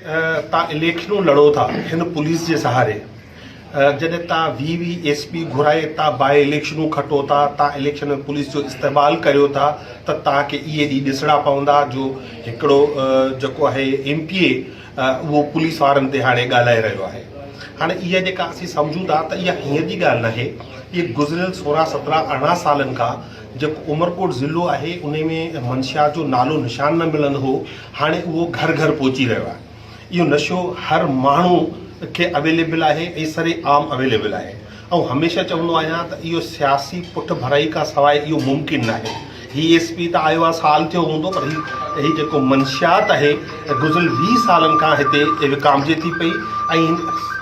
तव्हां इलेक्शनूं लड़ो था हिन पुलिस जे सहारे, जॾहिं तव्हां VVSP घुराए तव्हां बाय इलेक्शनूं खटो था, तव्हां इलेक्शन में पुलिस जो इस्तेमालु करियो था, त तव्हांखे इहे ॾींहं ॾिसणा पवंदा जो हिकिड़ो जेको आहे MPA उहो पुलिस वारनि ते हाणे ॻाल्हाए रहियो आहे। हाणे इहा जेका असीं सम्झूं था त इहा हीअं जी ॻाल्हि नाहे, इहे गुज़िरियल 16, 17, 18 सालनि खां जेको उमरकोट ज़िलो आहे उन में मंशियात जो नालो निशान न मिलंदो हो, हाणे उहो घर घर पहुची रहियो आहे। इहो नशो हर माण्हू खे अवेलेबल आहे ऐं सरे आम अवेलेबल आहे। ऐं हमेशह चवंदो आहियां त इहो सियासी पुठ भराई खां सवाइ इहो मुमकिन न आहे। ही SP त आयो आहे, साल थियो हूंदो, पर ही जेको मंशियात आहे गुज़िरियल 20 सालनि खां हिते विकामजे थी पई ऐं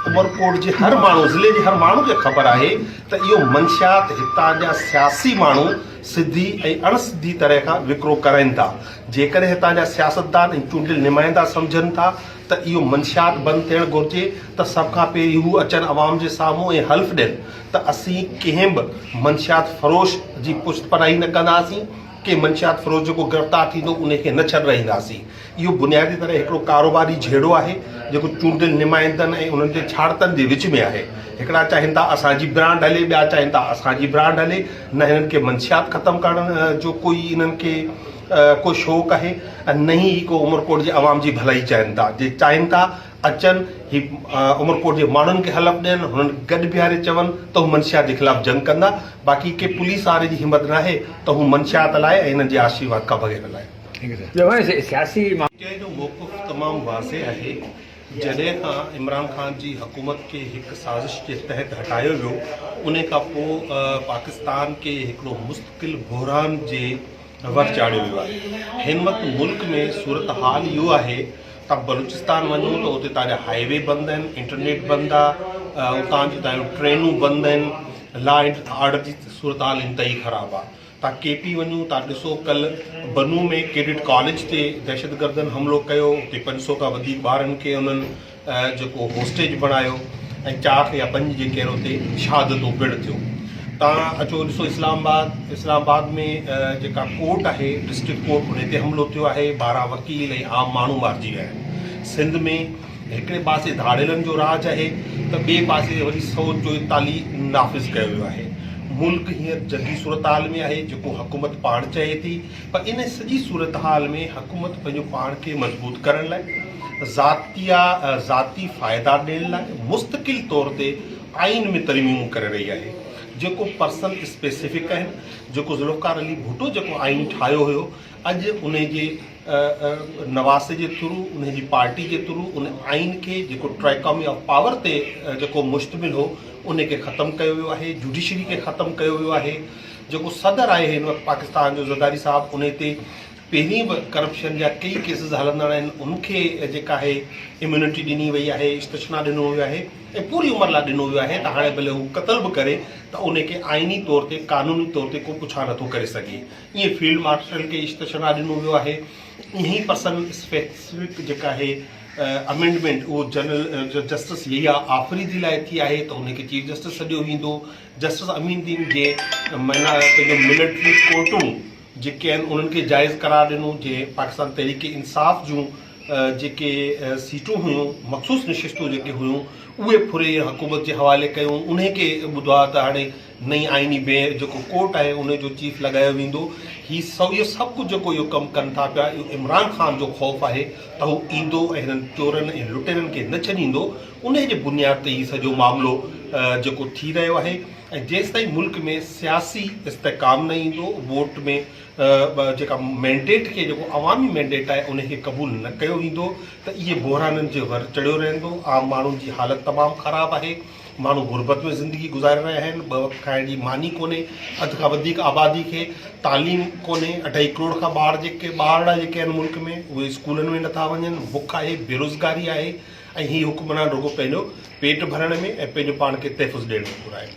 उमरकोट जे हर माण्हू, ज़िले जे हर माण्हू खे ख़बर आहे त इहो मंशियात हितां जा सियासी माण्हू सिधी ऐं अणसिधी तरह खां विकिरो करनि था। जेकॾहिं हितां जा सियासतदान ऐं चूंडियल नुमाइंदा सम्झनि था त इहो मंशियात बंदि थियणु घुरिजे त सभ खां पहिरीं हू अचनि आवाम जे साम्हूं ऐं हल्फ़ ॾियनि त असीं कंहिं बि मंशियात फ़रोश जी पुष्टपराई न कंदासीं, के मंशियात फ़रोश जेको गिरफ़्तार थींदो उनखे न छॾींदासीं। इहो बुनियादी तरह हिकिड़ो कारोबारी झेड़ो आहे जेको चूंडियल नुमाइंदनि ऐं उन्हनि जे छाड़तनि जे विच में आहे। हिकिड़ा चाहिनि था असांजी ब्रांड हले, ॿिया चाहिनि था असांजी ब्रांड हले। न हिननि खे मंशियात ख़तमु करण जो कोई इन्हनि खे को शौक़ु आहे, न ई को उमरकोट जे अवाम जी भलाई चाहिनि था। जे चाहिनि था अचनि ही उमरकोट जे माण्हुनि खे हलफ़ ॾियनि, हुननि गॾु बीहारे चवनि त हू मंशियात जे ख़िलाफ़ जंग कंदा। बाक़ी के पुलिस वारे जी हिम्मत न आहे त हू मंशियात लाइ ऐं हिननि जे आशीर्वाद खां बग़ैर लाइ। सियासी जो मौक़िफ़ तमामु वाज़े आहे। जॾहिं खां इमरान ख़ान जी हुकूमत खे हिकु साज़िश जे तहत हटायो वियो, उन खां पोइ पाकिस्तान खे हिकिड़ो मुस्तक़िल बहरान जे वर चाढ़ियो वियो आहे। हिन वक़्तु मुल्क में सूरत हाल इहो आहे, तव्हां बलूचिस्तान वञो त उते तव्हांजा हाईवे बंदि आहिनि, इंटरनेट बंदि आहे, उतां जी तव्हांजूं ट्रेनूं बंदि आहिनि, लॉ एंड ऑर्डर जी सूरत हाल इंतई ख़राबु आहे। तव्हां KP वञो, तव्हां ॾिसो कल्ह बनू में कैडेट कॉलेज ते दहशतगर्दनि हमलो कयो, उते 500 खां वधीक ॿारनि खे उन्हनि जेको होस्टेज बणायो ऐं 4 या 5 जेके आहिनि उते शहादतूं पिणु थियो। तव्हां अचो ॾिसो इस्लामाबाद में जेका कोर्ट आहे, डिस्ट्रिक्ट कोर्ट, उन ते हमिलो थियो आहे, 12 वकील ऐं आम माण्हू मारिजी विया आहिनि। सिंध में हिकिड़े पासे धाड़ेलनि जो राज आहे त ॿिए पासे वरी 144 नाफ़िज़ कयो वियो आहे। मुल्क हींअर जंगी सूरत हाल में आहे जेको हुकूमत पाण चए थी, पर इन सॼी सूरत हाल में हुकूमत पंहिंजो पाण खे मज़बूत करण लाइ, ज़ाती फ़ाइदा ॾियण लाइ मुस्तक़िल तौर ते आइन में तरमीम करे रही आहे, जेको पर्सन स्पेसिफिक आहिनि। जेको ज़ुल्फ़िकार अली भुट्टो जेको आइन ठाहियो हुयो, अॼु उन जे नवासे जे थ्रू, उन जी पार्टी जे थ्रू उन आइन खे जेको ट्राइकॉमी ऑफ पावर ते जेको मुश्तमिल हो उन खे ख़तमु कयो वियो आहे, जुडिशरी खे ख़तमु कयो वियो आहे। जेको सदर आहे हिन वक़्तु पाकिस्तान जो ज़रदारी साहब, उन ते पहिरीं बि करप्शन जा कई केसिस हलंदा आहिनि, उनखे जेका आहे इम्यूनिटी ॾिनी वई आहे, इस्तिशना ॾिनो वियो आहे ऐं पूरी उमिरि लाइ ॾिनो वियो आहे त हाणे भले हू क़तल बि करे त उनखे आइनी तौर ते, क़ानूनी तौर ते को पुछा नथो करे सघे। ईअं फील्ड मार्शल खे इस्तिशना ॾिनो वियो आहे। ईअं ई पर्सन स्पेसिफिक जेका आहे अमेंडमेंट उहो जनरल जस्टिस यहिया आफ़रीदी लाइ थी आहे त उनखे चीफ जस्टिस सॼो वेंदो। जस्टिस अमीन दीन जे माना पंहिंजो मिलिट्री कोर्टूं जेके आहिनि उन्हनि खे जाइज़ करार ॾिनो। जे पाकिस्तान तहरीक इंसाफ़ जूं जेके सीटूं हुयूं, मख़सूस निशिस्तूं जेके हुयूं, उहे फुरे हुकूमत जे हवाले कयूं। उनखे ॿुधो आहे त हाणे नई आइनी जेको कोर्ट आहे उन जो चीफ लॻायो वेंदो। इहो सभु कुझु जेको इहो कमु कनि था पिया, इहो इमरान ख़ान जो ख़ौफ़ आहे त हू ईंदो ऐं हिननि चोरनि ऐं लुटेरनि खे न छॾींदो। उन जे बुनियाद ते हीउ सॼो मामिलो जेको थी रहियो आहे। ऐं जेसि ताईं मुल्क में सियासी इस्तेकाम न ईंदो, वोट में जेका मैंडेट खे, जेको अवामी मैंडेट आहे उनखे क़बूल न कयो वेंदो त इहे बहराननि जे वर चढ़ियो रहंदो। आम माण्हुनि जी हालत तमामु ख़राबु आहे। माण्हू गुरबत में ज़िंदगी गुज़ारे रहिया आहिनि। 2 वक़्त खाइण जी मानी कोन्हे। अध खां वधीक आबादी खे तालीम कोन्हे। 2.5 करोड़ खां ॿार जेके आहिनि मुल्क में, उहे स्कूलनि में नथा वञनि। बुख आहे, बेरोज़गारी आहे ऐं हीअ हुक्मरान रुॻो पंहिंजो पेट भरण में ऐं पंहिंजो पाण खे तहफ़ुज़ ॾियण में घुराए।